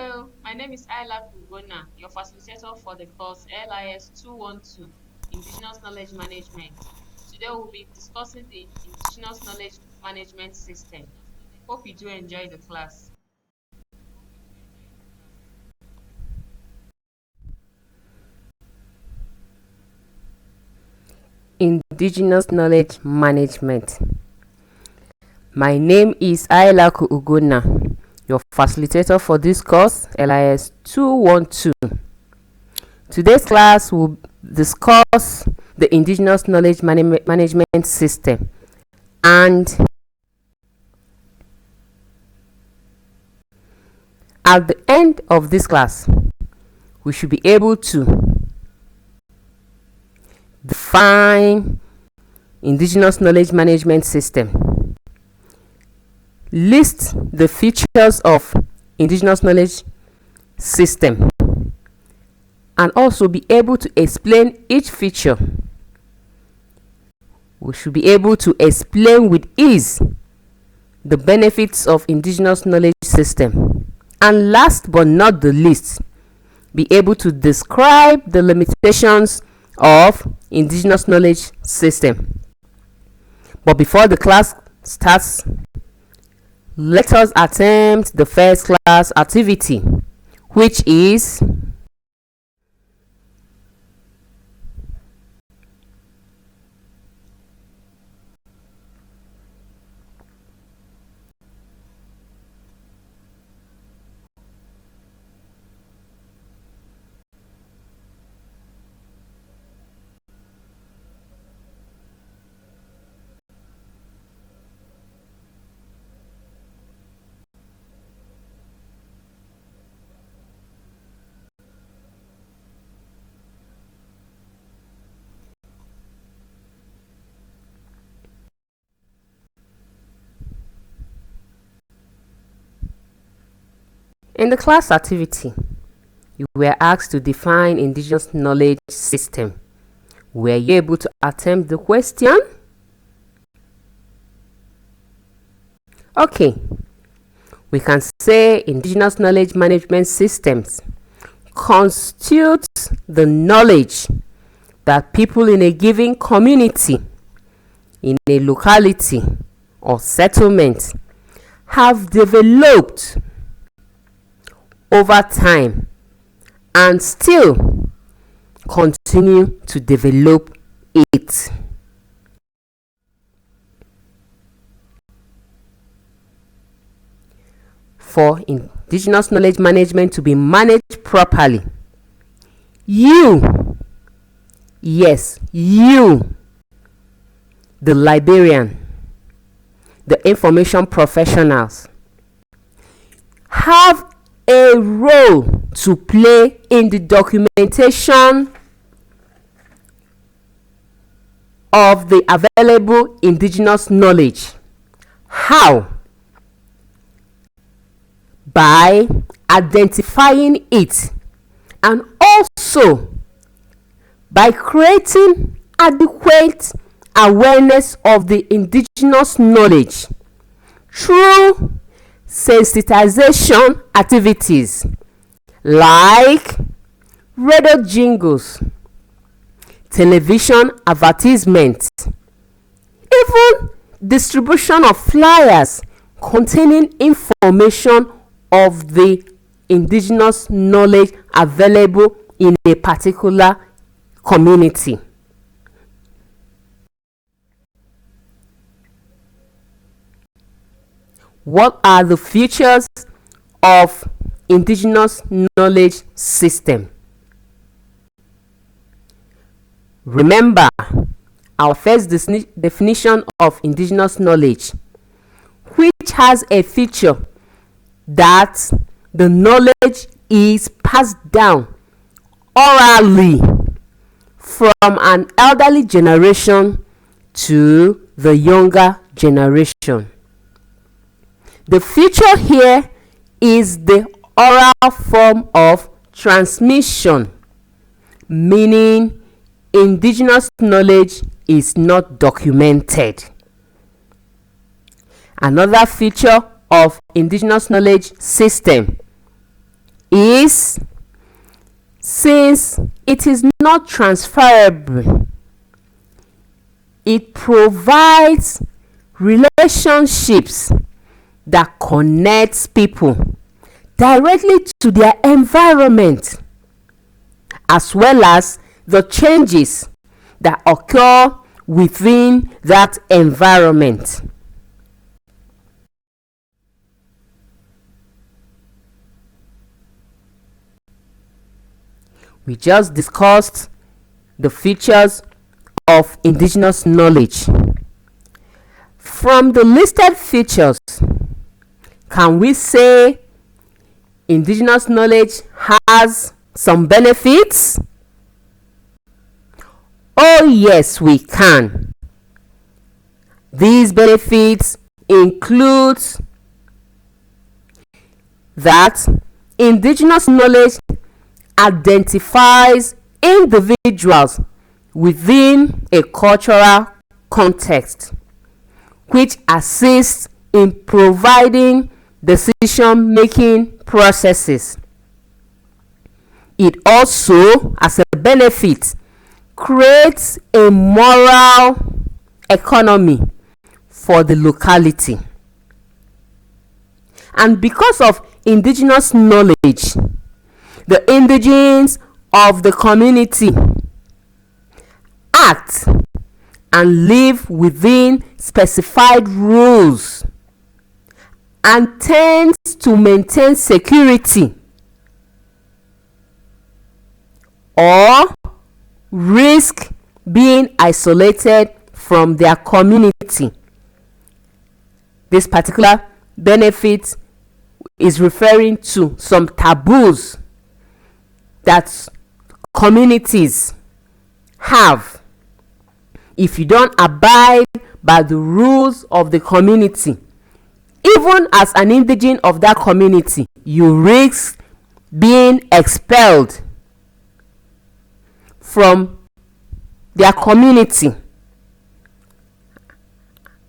Hello, my name is Ayla Kugona, your facilitator for the course LIS 212, Indigenous Knowledge Management. Today we'll be discussing the Indigenous Knowledge Management System. Hope you do enjoy the class. Indigenous Knowledge Management. My name is Ailaku Ugona, your facilitator for this course, LIS 212. Today's class will discuss the Indigenous Knowledge Management System, and at the end of this class, we should be able to define Indigenous Knowledge Management System, list the features of Indigenous Knowledge System, and also be able to explain each feature. We should be able to explain with ease the benefits of Indigenous Knowledge System, and last but not the least, be able to describe the limitations of Indigenous Knowledge System. But before the class starts, let us attempt the first class activity, which is in the class activity, you were asked to define Indigenous Knowledge System. Were you able to attempt the question? Okay, we can say Indigenous Knowledge Management Systems constitutes the knowledge that people in a given community, in a locality or settlement have developed over time and still continue to develop it. For Indigenous Knowledge Management to be managed properly, you, yes, you, the librarian, the information professionals, have a role to play in the documentation of the available indigenous knowledge. How? By identifying it, and also by creating adequate awareness of the indigenous knowledge through sensitization activities like radio jingles, television advertisements, even distribution of flyers containing information of the indigenous knowledge available in a particular community. What are the features of Indigenous Knowledge System? Remember our first definition of indigenous knowledge, which has a feature that the knowledge is passed down orally from an elderly generation to the younger generation. The feature here is the oral form of transmission, meaning indigenous knowledge is not documented. Another feature of indigenous knowledge system is, since it is not transferable, it provides relationships that connects people directly to their environment, as well as the changes that occur within that environment. We just discussed the features of indigenous knowledge. From the listed features, can we say indigenous knowledge has some benefits? Oh yes, we can. These benefits include that indigenous knowledge identifies individuals within a cultural context, which assists in providing decision-making processes. It also, as a benefit, creates a moral economy for the locality. And because of indigenous knowledge, the indigenes of the community act and live within specified rules and tends to maintain security or risk being isolated from their community. This particular benefit is referring to some taboos that communities have. If you don't abide by the rules of the community, even as an indigene of that community, you risk being expelled from their community,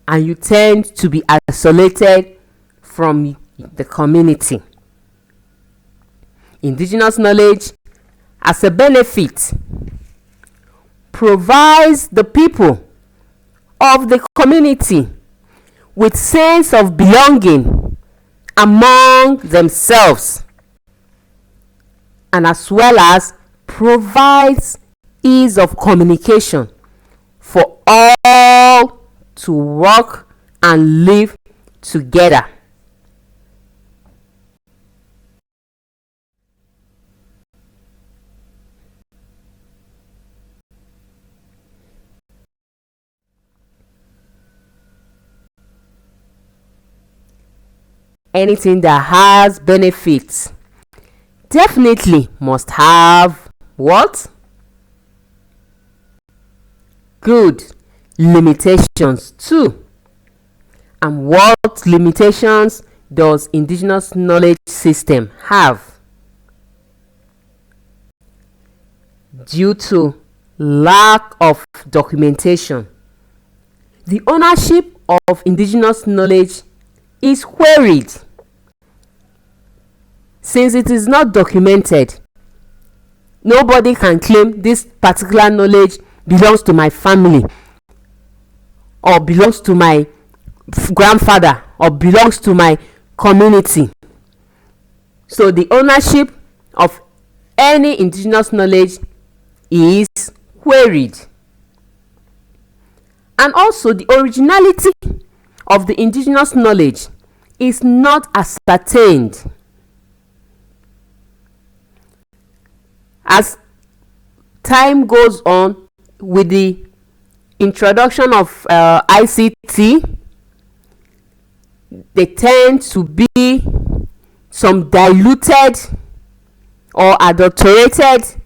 and you tend to be isolated from the community. Indigenous knowledge, as a benefit, provides the people of the community with sense of belonging among themselves, and as well as provides ease of communication for all to work and live together. Anything that has benefits definitely must have what? Good limitations too. And what limitations does indigenous knowledge system have? Due to lack of documentation, the ownership of indigenous knowledge is queried. Since it is not documented, nobody can claim this particular knowledge belongs to my family, or belongs to my grandfather, or belongs to my community. So the ownership of any indigenous knowledge is queried. And also the originality of the indigenous knowledge is not ascertained. As time goes on with the introduction of ICT, they tend to be some diluted or adulterated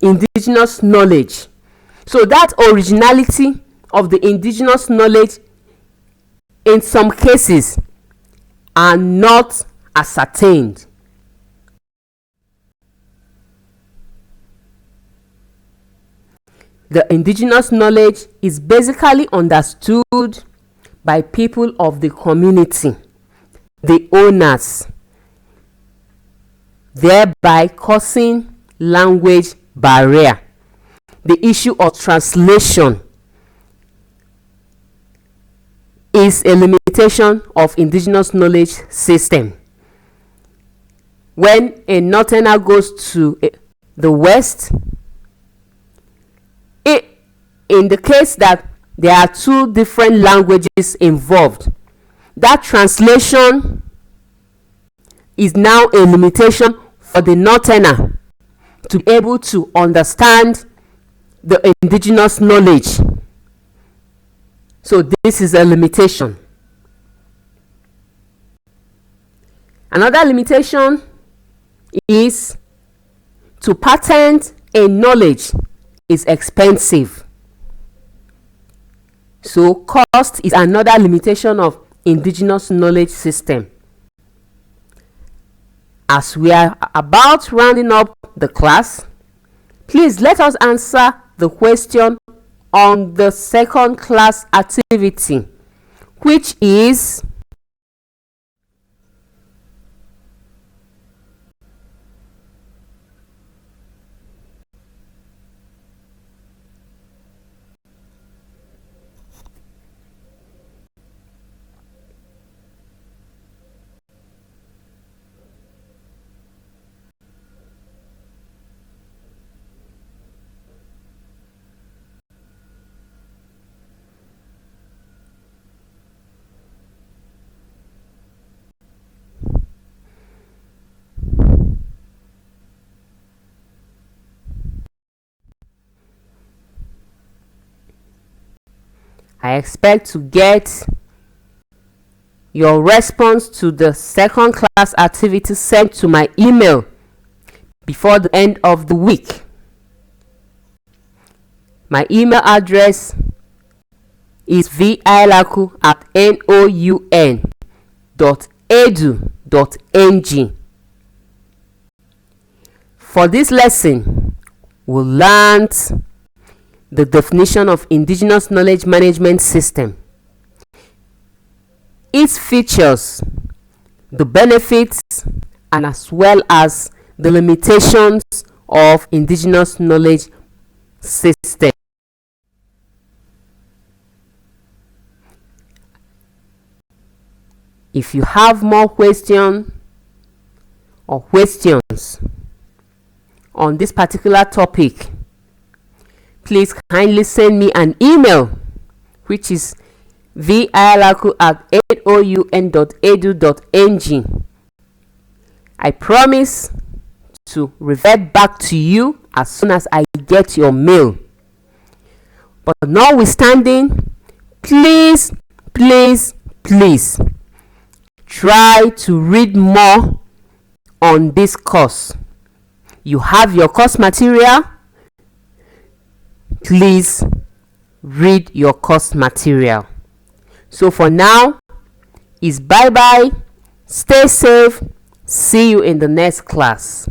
indigenous knowledge. So that originality of the indigenous knowledge in some cases are not ascertained. The indigenous knowledge is basically understood by people of the community, the owners, thereby causing language barrier. The issue of translation is a limitation of indigenous knowledge system. When a northerner goes to the west, in the case that there are two different languages involved, that translation is now a limitation for the northerner to be able to understand the indigenous knowledge. So this is a limitation. Another limitation is to patent a knowledge is expensive. So cost is another limitation of indigenous knowledge system. As we are about rounding up the class, please let us answer the question on the second class activity, which is I expect to get your response to the second class activity sent to my email before the end of the week. My email address is vilaku@noun.edu.ng. For this lesson, we learned the definition of indigenous knowledge management system, its features, the benefits, and as well as the limitations of indigenous knowledge system. If you have more questions on this particular topic, please kindly send me an email, which is vilaku@noun.edu.ng. I promise to revert back to you as soon as I get your mail. But notwithstanding, please try to read more on this course. You have your course material. Please read your course material. So for now, it's bye bye. Stay safe. See you in the next class.